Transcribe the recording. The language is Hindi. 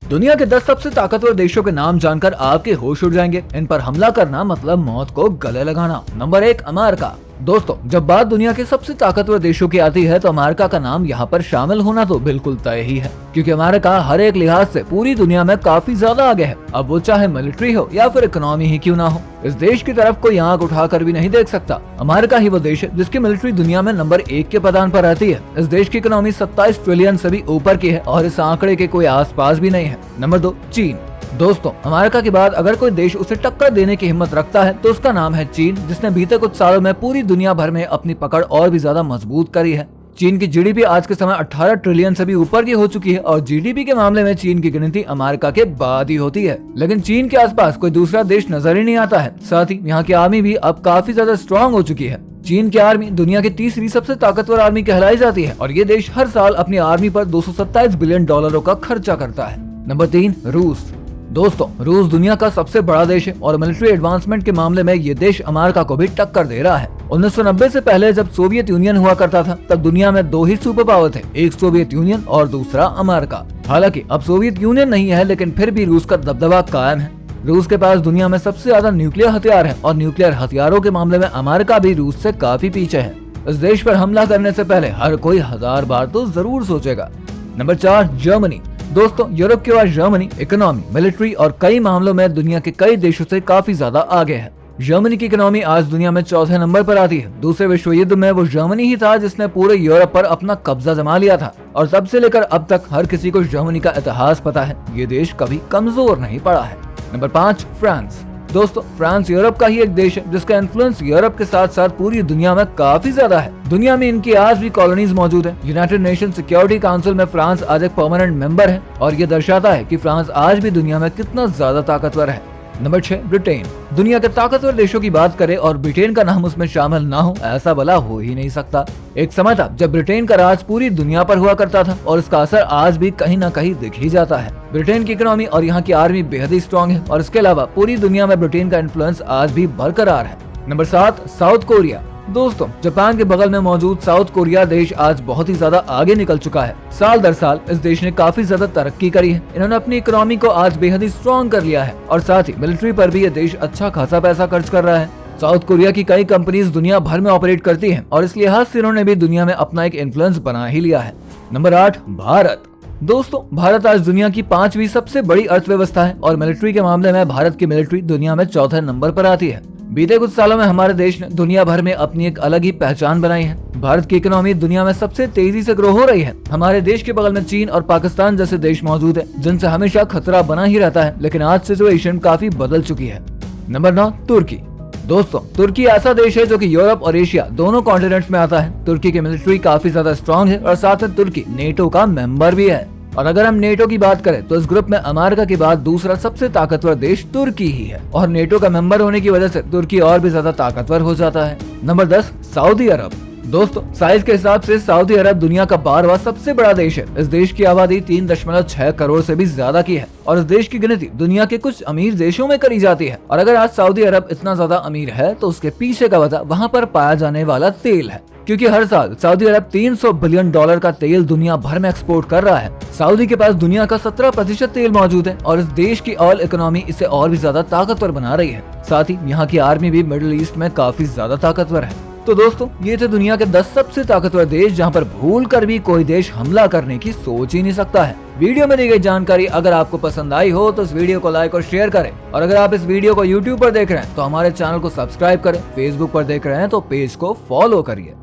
दुनिया के 10 सबसे ताकतवर देशों के नाम जानकर आपके होश उड़ जाएंगे। इन पर हमला करना मतलब मौत को गले लगाना। Number 1, America. दोस्तों, जब बात दुनिया के सबसे ताकतवर देशों की आती है तो अमेरिका का नाम यहाँ पर शामिल होना तो बिल्कुल तय ही है, क्योंकि अमेरिका हर एक लिहाज से पूरी दुनिया में काफी ज्यादा आगे है। अब वो चाहे मिलिट्री हो या फिर इकोनॉमी ही क्यों ना हो, इस देश की तरफ कोई आंख उठाकर भी नहीं देख सकता। अमेरिका ही वो देश है जिसकी मिलिट्री दुनिया में नंबर 1 के पदान पर रहती है। इस देश की इकोनॉमी 27 ट्रिलियन से भी ऊपर की है और इस आंकड़े के कोई आसपास भी नहीं है। नंबर 2, चीन। दोस्तों, अमेरिका के बाद अगर कोई देश उसे टक्कर देने की हिम्मत रखता है तो उसका नाम है चीन, जिसने बीते कुछ सालों में पूरी दुनिया भर में अपनी पकड़ और भी ज्यादा मजबूत करी है। चीन की जीडीपी आज के समय 18 ट्रिलियन से भी ऊपर की हो चुकी है और जीडीपी के मामले में चीन की गिनती अमेरिका के बाद ही होती है। लेकिन चीन के आसपास कोई दूसरा देश नजर ही नहीं आता है। साथ ही यहाँ की आर्मी भी अब काफी ज्यादा स्ट्रॉन्ग हो चुकी है। चीन की आर्मी दुनिया की तीसरी सबसे ताकतवर आर्मी कहलाई जाती है और ये देश हर साल अपनी आर्मी पर 227 बिलियन डॉलरों का खर्चा करता है। नंबर 3, रूस। दोस्तों, रूस दुनिया का सबसे बड़ा देश है और मिलिट्री एडवांसमेंट के मामले में ये देश अमेरिका को भी टक्कर दे रहा है। 1990 से पहले जब सोवियत यूनियन हुआ करता था तब दुनिया में 2 ही सुपर पावर थे, एक सोवियत यूनियन और दूसरा अमेरिका। हालांकि अब सोवियत यूनियन नहीं है, लेकिन फिर भी रूस का दबदबा कायम है। रूस के पास दुनिया में सबसे ज्यादा न्यूक्लियर हथियार है और न्यूक्लियर हथियारों के मामले में अमेरिका भी रूस से काफी पीछे है। इस देश पर हमला करने से पहले हर कोई 1000 बार तो जरूर सोचेगा। Number 4, Germany. दोस्तों, यूरोप के बाद जर्मनी इकोनॉमी, मिलिट्री और कई मामलों में दुनिया के कई देशों से काफी ज्यादा आगे है। जर्मनी की इकोनॉमी आज दुनिया में 4थे नंबर पर आती है। दूसरे विश्व युद्ध में वो जर्मनी ही था जिसने पूरे यूरोप पर अपना कब्जा जमा लिया था और तब से लेकर अब तक हर किसी को जर्मनी का इतिहास पता है। ये देश कभी कमजोर नहीं पड़ा है। Number 5, France. दोस्तों, फ्रांस यूरोप का ही एक देश है जिसका इन्फ्लुएंस यूरोप के साथ साथ पूरी दुनिया में काफी ज्यादा है। दुनिया में इनकी आज भी कॉलोनीज मौजूद है। यूनाइटेड नेशन सिक्योरिटी काउंसिल में फ्रांस आज एक परमानेंट मेंबर है और ये दर्शाता है कि फ्रांस आज भी दुनिया में कितना ज्यादा ताकतवर है। Number 6, Britain. दुनिया के ताकतवर देशों की बात करें और ब्रिटेन का नाम उसमें शामिल ना हो, ऐसा भला हो ही नहीं सकता। एक समय था जब ब्रिटेन का राज पूरी दुनिया पर हुआ करता था और इसका असर आज भी कहीं ना कहीं दिख ही जाता है। ब्रिटेन की इकोनॉमी और यहाँ की आर्मी बेहद ही स्ट्रॉन्ग है और इसके अलावा पूरी दुनिया में ब्रिटेन का इन्फ्लुएंस आज भी बरकरार है। Number 7, south Korea. दोस्तों, जापान के बगल में मौजूद साउथ कोरिया देश आज बहुत ही ज्यादा आगे निकल चुका है। साल दर साल इस देश ने काफी ज्यादा तरक्की करी है। इन्होंने अपनी इकोनॉमी को आज बेहद ही स्ट्रॉन्ग कर लिया है और साथ ही मिलिट्री पर भी ये देश अच्छा खासा पैसा खर्च कर रहा है। साउथ कोरिया की कई कंपनीज दुनिया भर में ऑपरेट करती हैं और इस लिहाज से इन्होंने भी दुनिया में अपना एक इन्फ्लुएंस बना ही लिया है। नंबर 8, भारत। दोस्तों, भारत आज दुनिया की 5वीं सबसे बड़ी अर्थव्यवस्था है और मिलिट्री के मामले में भारत की मिलिट्री दुनिया में 4थे नंबर पर आती है। बीते कुछ सालों में हमारे देश ने दुनिया भर में अपनी एक अलग ही पहचान बनाई है। भारत की इकोनॉमी दुनिया में सबसे तेजी से ग्रो हो रही है। हमारे देश के बगल में चीन और पाकिस्तान जैसे देश मौजूद है जिनसे हमेशा खतरा बना ही रहता है, लेकिन आज सिचुएशन काफी बदल चुकी है। नंबर 9, तुर्की। दोस्तों, तुर्की ऐसा देश है जो कि यूरोप और एशिया दोनों कॉन्टिनेंट्स में आता है। तुर्की की मिलिट्री काफी ज्यादा स्ट्रॉन्ग है और साथ में तुर्की नेटो का मेंबर भी है। और अगर हम नेटो की बात करें तो इस ग्रुप में अमेरिका के बाद दूसरा सबसे ताकतवर देश तुर्की ही है और नेटो का मेंबर होने की वजह से तुर्की और भी ज्यादा ताकतवर हो जाता है। नंबर 10, सऊदी अरब। दोस्तों, साइज के हिसाब से सऊदी अरब दुनिया का 12वां सबसे बड़ा देश है। इस देश की आबादी 3.6 करोड़ से भी ज्यादा की है और इस देश की गिनती दुनिया के कुछ अमीर देशों में करी जाती है। और अगर आज सऊदी अरब इतना ज्यादा अमीर है तो उसके पीछे का वजह वहाँ पर पाया जाने वाला तेल है, क्योंकि हर साल सऊदी अरब 300 बिलियन डॉलर का तेल दुनिया भर में एक्सपोर्ट कर रहा है। सऊदी के पास दुनिया का 17% तेल मौजूद है और इस देश की ऑयल इकोनॉमी इसे और भी ज्यादा ताकतवर बना रही है। साथ ही यहाँ की आर्मी भी मिडिल ईस्ट में काफी ज्यादा ताकतवर है। तो दोस्तों, ये थे दुनिया के 10 सबसे ताकतवर देश जहाँ पर भूल कर भी कोई देश हमला करने की सोच ही नहीं सकता है। वीडियो में दी गई जानकारी अगर आपको पसंद आई हो तो इस वीडियो को लाइक और शेयर करें और अगर आप इस वीडियो को YouTube पर देख रहे हैं तो हमारे चैनल को सब्सक्राइब करें। फेसबुक पर देख रहे हैं तो पेज को फॉलो करिए।